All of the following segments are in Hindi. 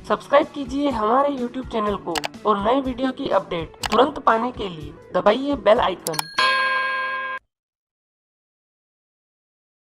सब्सक्राइब कीजिए हमारे YouTube चैनल को और नए वीडियो की अपडेट तुरंत पाने के लिए दबाइए बेल आइकन।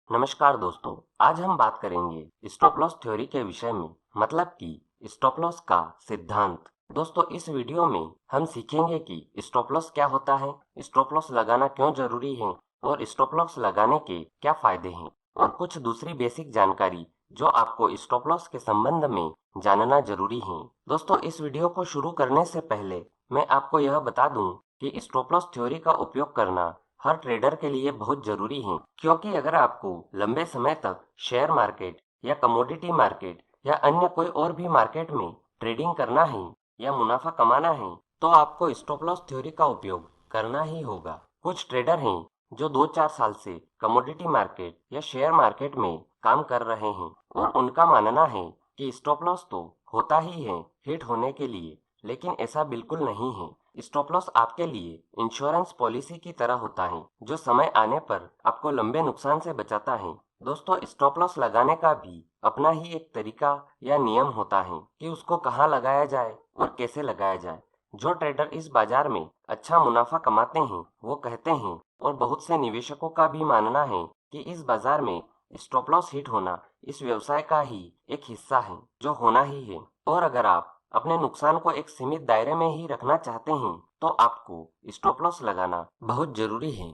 नमस्कार दोस्तों, आज हम बात करेंगे स्टॉप लॉस थ्योरी के विषय में, मतलब कि स्टॉप लॉस का सिद्धांत। दोस्तों, इस वीडियो में हम सीखेंगे कि स्टॉप लॉस क्या होता है, स्टॉप लॉस लगाना क्यों जरूरी है और स्टॉप लॉस लगाने के क्या फायदे हैं, और कुछ दूसरी बेसिक जानकारी जो आपको स्टॉप लॉस के संबंध में जानना जरूरी है। दोस्तों, इस वीडियो को शुरू करने से पहले मैं आपको यह बता दूं कि स्टॉप लॉस थ्योरी का उपयोग करना हर ट्रेडर के लिए बहुत जरूरी है, क्योंकि अगर आपको लंबे समय तक शेयर मार्केट या कमोडिटी मार्केट या अन्य कोई और भी मार्केट में ट्रेडिंग करना है या मुनाफा कमाना है, तो आपको स्टॉप लॉस थ्योरी का उपयोग करना ही होगा। कुछ ट्रेडर हैं जो 2-4 साल से कमोडिटी मार्केट या शेयर मार्केट में काम कर रहे हैं और उनका मानना है कि स्टॉप लॉस तो होता ही है हिट होने के लिए, लेकिन ऐसा बिल्कुल नहीं है। स्टॉप लॉस आपके लिए इंश्योरेंस पॉलिसी की तरह होता है, जो समय आने पर आपको लंबे नुकसान से बचाता है। दोस्तों, स्टॉप लॉस लगाने का भी अपना ही एक तरीका या नियम होता है कि उसको कहाँ लगाया जाए और कैसे लगाया जाए। जो ट्रेडर इस बाजार में अच्छा मुनाफा कमाते हैं वो कहते हैं, और बहुत से निवेशकों का भी मानना है कि इस बाजार में स्टॉप लॉस हिट होना इस व्यवसाय का ही एक हिस्सा है जो होना ही है। और अगर आप अपने नुकसान को एक सीमित दायरे में ही रखना चाहते हैं तो आपको स्टॉप लॉस लगाना बहुत जरूरी है।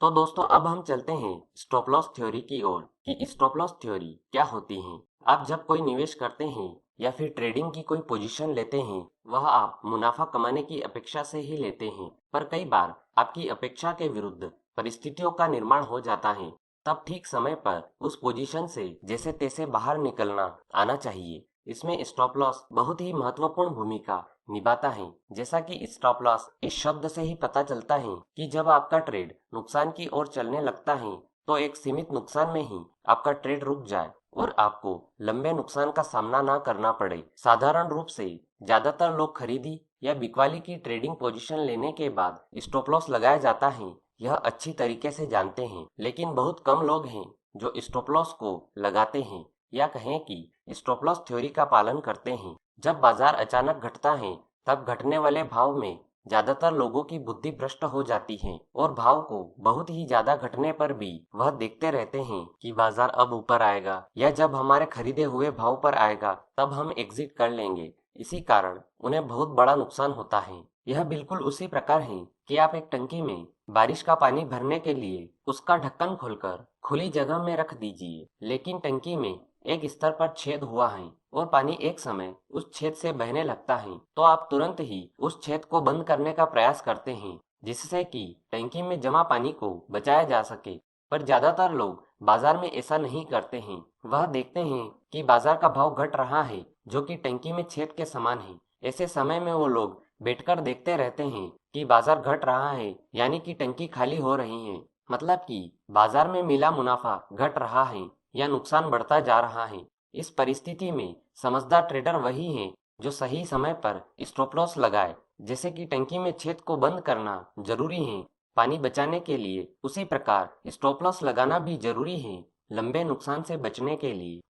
तो दोस्तों, अब हम चलते हैं स्टॉप लॉस थ्योरी की ओर कि स्टॉप लॉस थ्योरी क्या होती है। आप जब कोई निवेश करते हैं या फिर ट्रेडिंग की कोई पोजीशन लेते हैं, वह आप मुनाफा कमाने की अपेक्षा से ही लेते हैं, पर कई बार आपकी अपेक्षा के विरुद्ध परिस्थितियों का निर्माण हो जाता है। तब ठीक समय पर उस पोजीशन से जैसे तैसे बाहर निकलना आना चाहिए। इसमें स्टॉप लॉस बहुत ही महत्वपूर्ण भूमिका निभाता है। जैसा कि स्टॉप लॉस इस शब्द से ही पता चलता है कि जब आपका ट्रेड नुकसान की ओर चलने लगता है तो एक सीमित नुकसान में ही आपका ट्रेड रुक जाए और आपको लंबे नुकसान का सामना ना करना पड़े। साधारण रूप से ज्यादातर लोग खरीदी या बिकवाली की ट्रेडिंग पोजीशन लेने के बाद स्टॉप लॉस लगाया जाता है यह अच्छी तरीके से जानते हैं, लेकिन बहुत कम लोग हैं जो स्टॉप लॉस को लगाते हैं या कहें कि स्टॉप लॉस थ्योरी का पालन करते हैं। जब बाजार अचानक घटता है तब घटने वाले भाव में ज्यादातर लोगों की बुद्धि भ्रष्ट हो जाती है और भाव को बहुत ही ज्यादा घटने पर भी वह देखते रहते हैं कि बाजार अब ऊपर आएगा या जब हमारे खरीदे हुए भाव पर आएगा तब हम एग्जिट कर लेंगे। इसी कारण उन्हें बहुत बड़ा नुकसान होता है। यह बिल्कुल उसी प्रकार है कि आप एक टंकी में बारिश का पानी भरने के लिए उसका ढक्कन खोलकर खुली जगह में रख दीजिए, लेकिन टंकी में एक स्तर पर छेद हुआ है और पानी एक समय उस छेद से बहने लगता है, तो आप तुरंत ही उस छेद को बंद करने का प्रयास करते हैं जिससे कि टंकी में जमा पानी को बचाया जा सके। पर ज्यादातर लोग बाजार में ऐसा नहीं करते हैं। वह देखते हैं कि बाजार का भाव घट रहा है जो कि टंकी में छेद के समान है। ऐसे समय में वो लोग बैठकर देखते रहते हैं कि बाजार घट रहा है, यानी कि टंकी खाली हो रही है, मतलब कि बाजार में मिला मुनाफा घट रहा है या नुकसान बढ़ता जा रहा है। इस परिस्थिति में समझदार ट्रेडर वही है जो सही समय पर स्टॉप लॉस लगाए। जैसे कि टंकी में छेद को बंद करना जरूरी है पानी बचाने के लिए, उसी प्रकार स्टॉप लॉस लगाना भी जरूरी है लंबे नुकसान से बचने के लिए।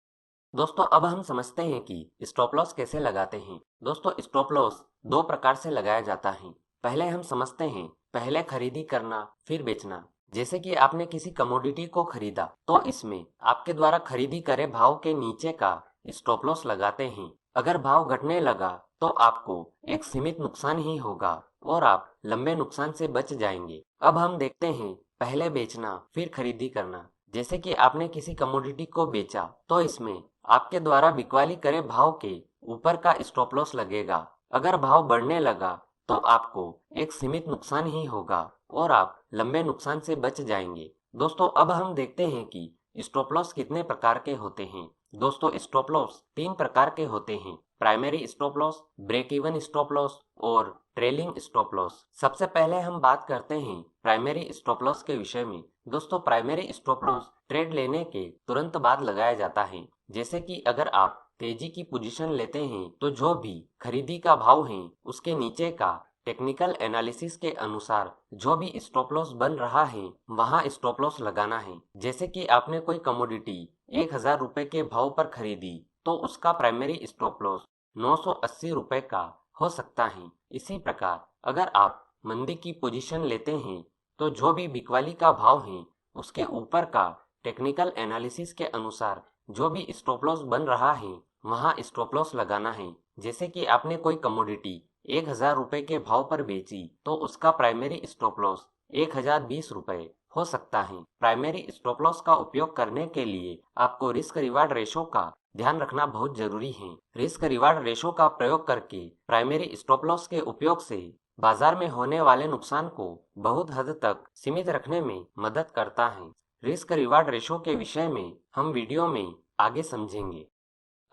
दोस्तों, अब हम समझते हैं कि स्टॉप लॉस कैसे लगाते हैं। दोस्तों, स्टॉप लॉस दो प्रकार से लगाया जाता है। पहले हम समझते हैं पहले खरीदी करना फिर बेचना। जैसे कि आपने किसी कमोडिटी को खरीदा तो इसमें आपके द्वारा खरीदी करे भाव के नीचे का स्टॉप लॉस लगाते हैं। अगर भाव घटने लगा तो आपको एक सीमित नुकसान ही होगा और आप लंबे नुकसान से बच जाएंगे। अब हम देखते हैं पहले बेचना फिर खरीदी करना। जैसे कि आपने किसी कमोडिटी को बेचा तो इसमें आपके द्वारा बिकवाली करे भाव के ऊपर का स्टॉप लॉस लगेगा। अगर भाव बढ़ने लगा तो आपको एक सीमित नुकसान ही होगा और आप लंबे नुकसान से बच जाएंगे। दोस्तों, अब हम देखते हैं कि स्टॉप लॉस कितने प्रकार के होते हैं। दोस्तों, स्टॉप लॉस 3 प्रकार के होते हैं: primary stop loss, break even stop loss और ट्रेलिंग स्टॉप लॉस। सबसे पहले हम बात करते हैं प्राइमरी स्टॉप लॉस के विषय में। दोस्तों, प्राइमरी स्टॉप लॉस ट्रेड लेने के तुरंत बाद लगाया जाता है। जैसे कि अगर आप तेजी की पोजीशन लेते हैं तो जो भी खरीदी का भाव है उसके नीचे का टेक्निकल एनालिसिस के अनुसार जो भी स्टॉप लॉस बन रहा है वहां स्टॉप लॉस लगाना है। जैसे कि आपने कोई कमोडिटी 1000 रुपए के भाव पर खरीदी तो उसका प्राइमरी स्टॉप लॉस ₹980 का हो सकता है। इसी प्रकार अगर आप मंदी की पोजीशन लेते हैं तो जो भी बिकवाली का भाव है उसके ऊपर का टेक्निकल एनालिसिस के अनुसार जो भी स्टॉप लॉस बन रहा है वहां स्टॉप लॉस लगाना है। जैसे कि आपने कोई कमोडिटी ₹1000 के भाव पर बेची तो उसका प्राइमरी स्टॉप लॉस ₹1020 हो सकता है। प्राइमरी स्टॉप लॉस का उपयोग करने के लिए आपको रिस्क रिवार्ड रेशो का ध्यान रखना बहुत जरूरी है। रिस्क रिवार्ड रेशो का प्रयोग करके प्राइमरी स्टॉप लॉस के उपयोग से बाजार में होने वाले नुकसान को बहुत हद तक सीमित रखने में मदद करता है। रिस्क रिवार्ड रेशो के विषय में हम वीडियो में आगे समझेंगे।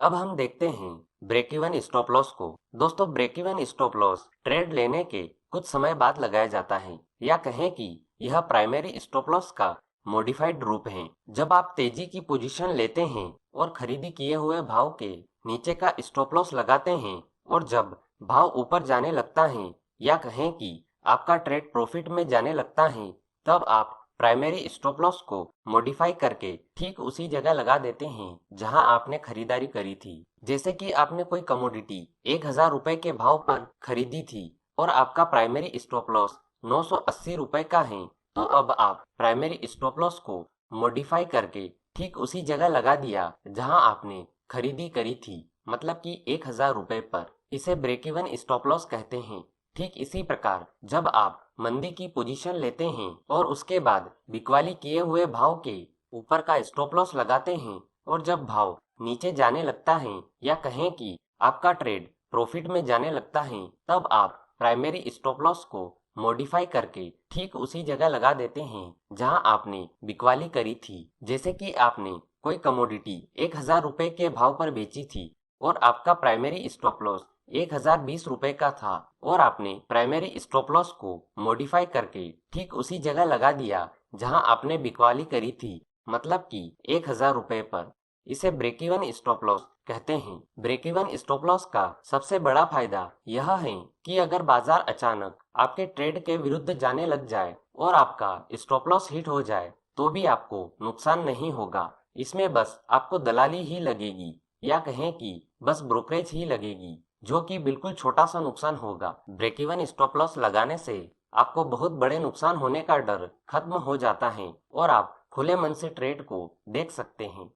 अब हम देखते हैं ब्रेक इवन स्टॉप लॉस को। दोस्तों, break even stop loss trade लेने के कुछ समय बाद लगाया जाता है, या कहें कि यह प्राइमरी स्टॉप लॉस का मॉडिफाइड रूप है। जब आप तेजी की पोजीशन लेते हैं और खरीदी किए हुए भाव के नीचे का स्टॉप लॉस लगाते हैं और जब भाव ऊपर जाने लगता है, या कहें कि आपका ट्रेड प्रॉफिट में जाने लगता है, तब आप प्राइमरी स्टॉप लॉस को मॉडिफाई करके ठीक उसी जगह लगा देते हैं जहां आपने खरीदारी करी थी। जैसे कि आपने कोई कमोडिटी ₹1000 के भाव पर खरीदी थी और आपका प्राइमरी स्टॉप लॉस ₹980 का है, तो अब आप प्राइमरी स्टॉप लॉस को मॉडिफाई करके ठीक उसी जगह लगा दिया जहां आपने खरीदी करी थी, मतलब कि ₹1000 पर। इसे ब्रेक इवन स्टॉप लॉस कहते हैं। ठीक इसी प्रकार जब आप मंदी की पोजीशन लेते हैं और उसके बाद बिकवाली किए हुए भाव के ऊपर का स्टॉप लॉस लगाते हैं और जब भाव नीचे जाने लगता है, या कहें कि आपका ट्रेड प्रॉफिट में जाने लगता है, तब आप प्राइमरी स्टॉप लॉस को मॉडिफाई करके ठीक उसी जगह लगा देते हैं जहां आपने बिकवाली करी थी। जैसे कि आपने कोई कमोडिटी ₹1000 के भाव पर बेची थी और आपका प्राइमरी स्टॉप लॉस ₹1020 का था और आपने प्राइमरी स्टॉप लॉस को मॉडिफाई करके ठीक उसी जगह लगा दिया जहां आपने बिकवाली करी थी, मतलब कि ₹1000 पर। इसे ब्रेक इवन स्टॉप लॉस कहते हैं। ब्रेक इवन स्टॉप लॉस का सबसे बड़ा फायदा यह है कि अगर बाजार अचानक आपके ट्रेड के विरुद्ध जाने लग जाए और आपका स्टॉप लॉस हिट हो जाए तो भी आपको नुकसान नहीं होगा। इसमें बस आपको दलाली ही लगेगी, या कहें कि बस ब्रोकरेज ही लगेगी, जो कि बिल्कुल छोटा सा नुकसान होगा। ब्रेक इवन स्टॉप लॉस लगाने से आपको बहुत बड़े नुकसान होने का डर खत्म हो जाता है और आप खुले मन से ट्रेड को देख सकते हैं।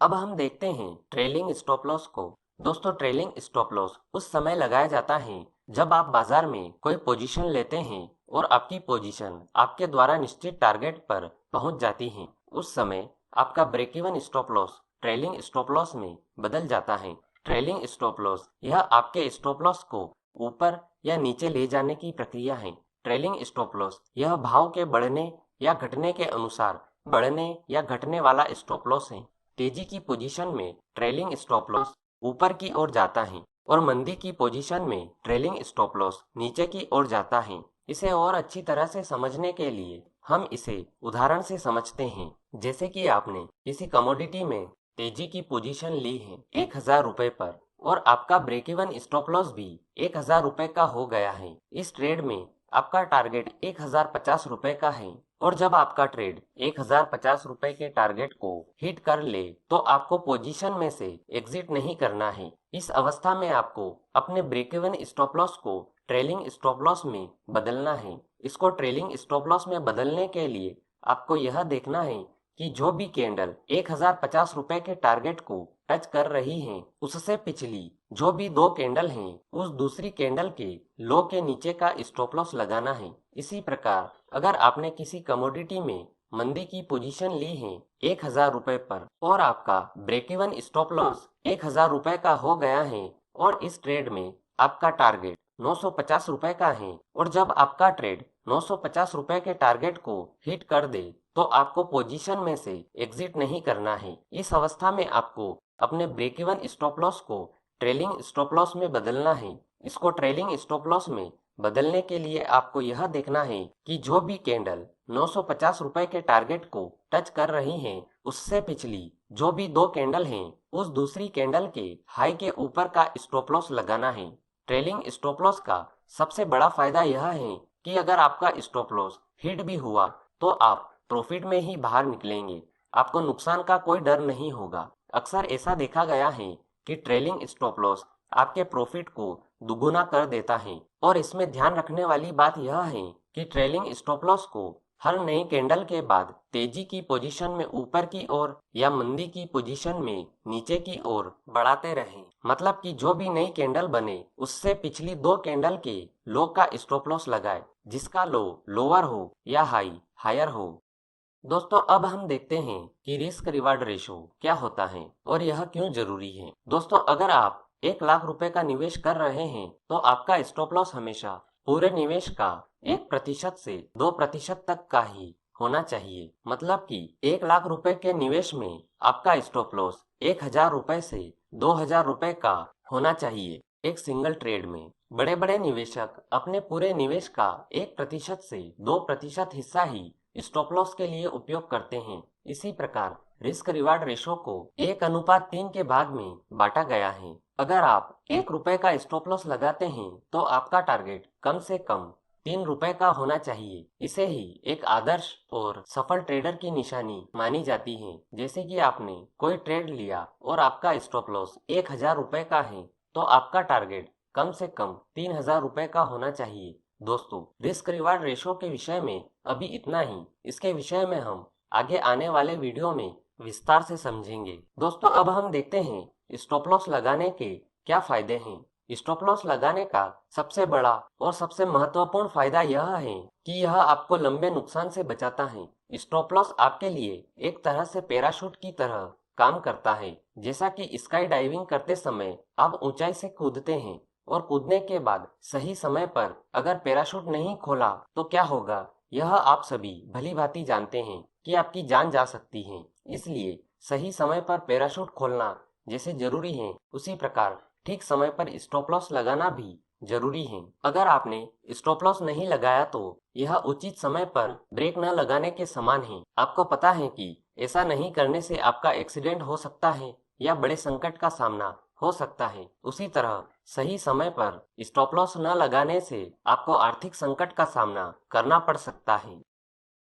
अब हम देखते हैं ट्रेलिंग स्टॉप लॉस को। दोस्तों, ट्रेलिंग स्टॉप लॉस उस समय लगाया जाता है जब आप बाजार में कोई पोजीशन लेते हैं और आपकी पोजीशन आपके द्वारा निश्चित टारगेट पर पहुंच जाती है। उस समय आपका break even stop loss trailing stop loss में बदल जाता है। ट्रेलिंग स्टॉप लॉस यह आपके स्टॉप लॉस को ऊपर या नीचे ले जाने की प्रक्रिया है। ट्रेलिंग स्टॉप लॉस यह भाव के बढ़ने या घटने के अनुसार बढ़ने या घटने वाला स्टॉप लॉस है। तेजी की पोजीशन में ट्रेलिंग स्टॉप लॉस ऊपर की ओर जाता है और मंदी की पोजीशन में ट्रेलिंग स्टॉप लॉस नीचे की ओर जाता है। इसे और अच्छी तरह से समझने के लिए हम इसे उदाहरण से समझते हैं। जैसे कि आपने किसी कमोडिटी में तेजी की पोजीशन ली है ₹1000 पर और आपका ब्रेक इवन स्टॉप लॉस भी ₹1000 का हो गया है। इस ट्रेड में आपका टारगेट ₹1050 का है और जब आपका ट्रेड ₹1050 के टारगेट को हिट कर ले तो आपको पोजीशन में से एग्जिट नहीं करना है। इस अवस्था में आपको अपने ब्रेक इवन स्टॉप लॉस को ट्रेलिंग स्टॉप लॉस में बदलना है। इसको ट्रेलिंग स्टॉप लॉस में बदलने के लिए आपको यह देखना है कि जो भी कैंडल ₹1050 के टारगेट को टच कर रही हैं, उससे पिछली जो भी दो कैंडल हैं, उस दूसरी कैंडल के लो के नीचे का स्टॉप लॉस लगाना है। इसी प्रकार अगर आपने किसी कमोडिटी में मंदी की पोजीशन ली है ₹1000 पर और आपका ब्रेक इवन स्टॉप लॉस ₹1000 का हो गया है और इस ट्रेड में आपका टारगेट ₹950 का है और जब आपका ट्रेड ₹950 के टारगेट को हिट कर दे तो आपको पोजीशन में से एग्जिट नहीं करना है। इस अवस्था में आपको अपने ब्रेक इवन स्टॉप लॉस को ट्रेलिंग स्टॉप लॉस में बदलना है। इसको ट्रेलिंग स्टॉप लॉस में बदलने के लिए आपको यह देखना है कि जो भी कैंडल ₹950 के टारगेट को टच कर रही हैं, उससे पिछली जो भी दो कैंडल हैं, उस दूसरी कैंडल के हाई के ऊपर का स्टॉप लॉस लगाना है। ट्रेलिंग स्टॉप लॉस का सबसे बड़ा फायदा यह है कि अगर आपका स्टॉप लॉस हिट भी हुआ तो आप प्रॉफिट में ही बाहर निकलेंगे। आपको नुकसान का कोई डर नहीं होगा। अक्सर ऐसा देखा गया है कि ट्रेलिंग स्टॉप लॉस आपके प्रॉफिट को दुगुना कर देता है। और इसमें ध्यान रखने वाली बात यह है कि ट्रेलिंग स्टॉप लॉस को हर नई कैंडल के बाद तेजी की पोजीशन में ऊपर की ओर या मंदी की पोजीशन में नीचे की ओर बढ़ाते रहें। मतलब कि जो भी नई कैंडल बने उससे पिछली 2 कैंडल के लो का स्टॉप लॉस लगाए, जिसका लो लोअर हो या हाई हायर हो। दोस्तों अब हम देखते हैं कि रिस्क रिवार्ड रेशो क्या होता है और यह क्यों जरूरी है। दोस्तों अगर आप 1 लाख रुपए का निवेश कर रहे हैं तो आपका स्टॉप लॉस हमेशा पूरे निवेश का 1% से 2% तक का ही होना चाहिए। मतलब कि 1 लाख रुपए के निवेश में आपका स्टॉप लॉस 1,000 रुपए से 2,000 रुपए का होना चाहिए एक सिंगल ट्रेड में। बड़े बड़े निवेशक अपने पूरे निवेश का 1% से 2% हिस्सा ही स्टॉप लॉस के लिए उपयोग करते हैं। इसी प्रकार रिस्क रिवार्ड रेशो को 1:3 के भाग में बांटा गया है। अगर आप 1 रुपए का स्टॉप लॉस लगाते हैं तो आपका टारगेट कम से कम 3 रुपए का होना चाहिए। इसे ही एक आदर्श और सफल ट्रेडर की निशानी मानी जाती है। जैसे कि आपने कोई ट्रेड लिया और आपका स्टॉप लॉस 1,000 रुपए का है तो आपका टारगेट कम से कम 3,000 रुपए का होना चाहिए। दोस्तों रिस्क रिवार्ड रेशो के विषय में अभी इतना ही। इसके विषय में हम आगे आने वाले वीडियो में विस्तार से समझेंगे। दोस्तों अब हम देखते हैं स्टॉप लॉस लगाने के क्या फायदे हैं। स्टॉप लॉस लगाने का सबसे बड़ा और सबसे महत्वपूर्ण फायदा यह है कि यह आपको लंबे नुकसान से बचाता है। स्टॉप लॉस आपके लिए एक तरह से पैराशूट की तरह काम करता है। जैसा कि स्काई डाइविंग करते समय आप ऊंचाई से कूदते हैं और कूदने के बाद सही समय पर अगर पैराशूट नहीं खोला तो क्या होगा, यह आप सभी भली भांति जानते हैं कि आपकी जान जा सकती है। इसलिए सही समय पर पैराशूट खोलना जैसे जरूरी है, उसी प्रकार ठीक समय पर स्टॉप लॉस लगाना भी जरूरी है। अगर आपने स्टॉप लॉस नहीं लगाया तो यह उचित समय पर ब्रेक न लगाने के समान है। आपको पता है कि ऐसा नहीं करने से आपका एक्सीडेंट हो सकता है या बड़े संकट का सामना हो सकता है। उसी तरह सही समय पर स्टॉप लॉस न लगाने से आपको आर्थिक संकट का सामना करना पड़ सकता है।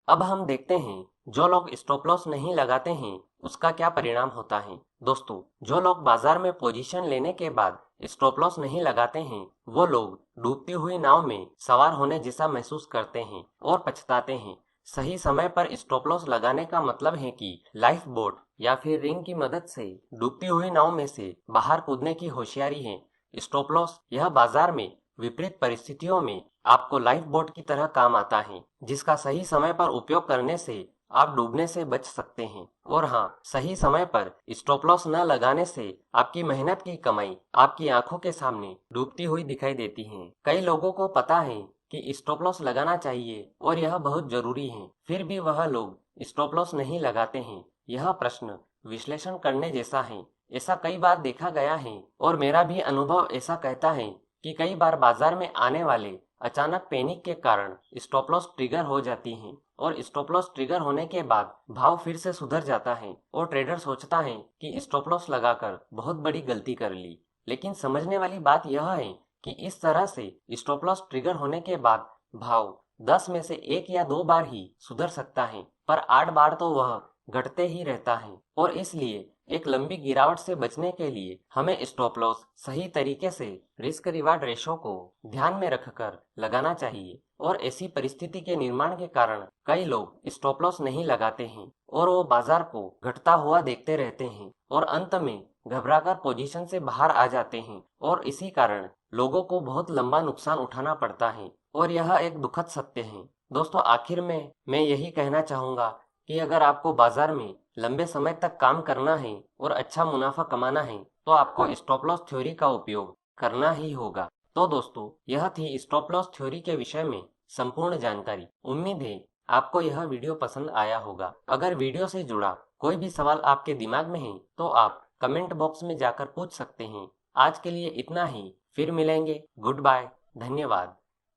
अब हम देखते हैं जो लोग स्टॉप लॉस नहीं लगाते हैं उसका क्या परिणाम होता है। दोस्तों जो लोग बाजार में पोजीशन लेने के बाद स्टॉप लॉस नहीं लगाते हैं वो लोग डूबती हुई नाव में सवार होने जैसा महसूस करते हैं और पछताते हैं। सही समय पर स्टॉप लॉस लगाने का मतलब है कि लाइफ बोट या फिर रिंग की मदद से डूबती हुई नाव में से बाहर कूदने की होशियारी है। स्टॉप लॉस यह बाजार में विपरीत परिस्थितियों में आपको लाइफ बोट की तरह काम आता है, जिसका सही समय पर उपयोग करने से आप डूबने से बच सकते हैं। और हाँ, सही समय पर स्टॉप लॉस न लगाने से आपकी मेहनत की कमाई आपकी आंखों के सामने डूबती हुई दिखाई देती है। कई लोगों को पता है कि स्टॉप लॉस लगाना चाहिए और यह बहुत जरूरी है, फिर भी वह लोग स्टॉप लॉस नहीं लगाते हैं। यह प्रश्न विश्लेषण करने जैसा है। ऐसा कई बार देखा गया है और मेरा भी अनुभव ऐसा कहता है कि कई बार बाजार में आने वाले अचानक पैनिक के कारण स्टॉप लॉस ट्रिगर हो जाती हैं और स्टॉप लॉस ट्रिगर होने के बाद भाव फिर से सुधर जाता है और ट्रेडर सोचता है कि स्टॉप लॉस लगाकर बहुत बड़ी गलती कर ली। लेकिन समझने वाली बात यह है कि इस तरह से स्टॉप लॉस ट्रिगर होने के बाद भाव 10 में से 1 या 2 बार ही सुधर सकता है, पर 8 बार तो वह घटते ही रहता है। और इसलिए एक लंबी गिरावट से बचने के लिए हमें स्टॉप लॉस सही तरीके से रिस्क रिवार्ड रेशो को ध्यान में रखकर लगाना चाहिए। और ऐसी परिस्थिति के निर्माण के कारण कई लोग स्टॉप लॉस नहीं लगाते हैं और वो बाजार को घटता हुआ देखते रहते हैं और अंत में घबराकर पोजीशन से बाहर आ जाते हैं और इसी कारण लोगों को बहुत लंबा नुकसान उठाना पड़ता है और यह एक दुखद सत्य है। दोस्तों आखिर में मैं यही कहना चाहूंगा कि अगर आपको बाजार में लंबे समय तक काम करना है और अच्छा मुनाफा कमाना है तो आपको स्टॉप लॉस थ्योरी का उपयोग करना ही होगा। तो दोस्तों यह थी स्टॉप लॉस थ्योरी के विषय में संपूर्ण जानकारी। उम्मीद है आपको यह वीडियो पसंद आया होगा। अगर वीडियो से जुड़ा कोई भी सवाल आपके दिमाग में है तो आप कमेंट बॉक्स में जाकर पूछ सकते हैं। आज के लिए इतना ही, फिर मिलेंगे। गुड बाय, धन्यवाद।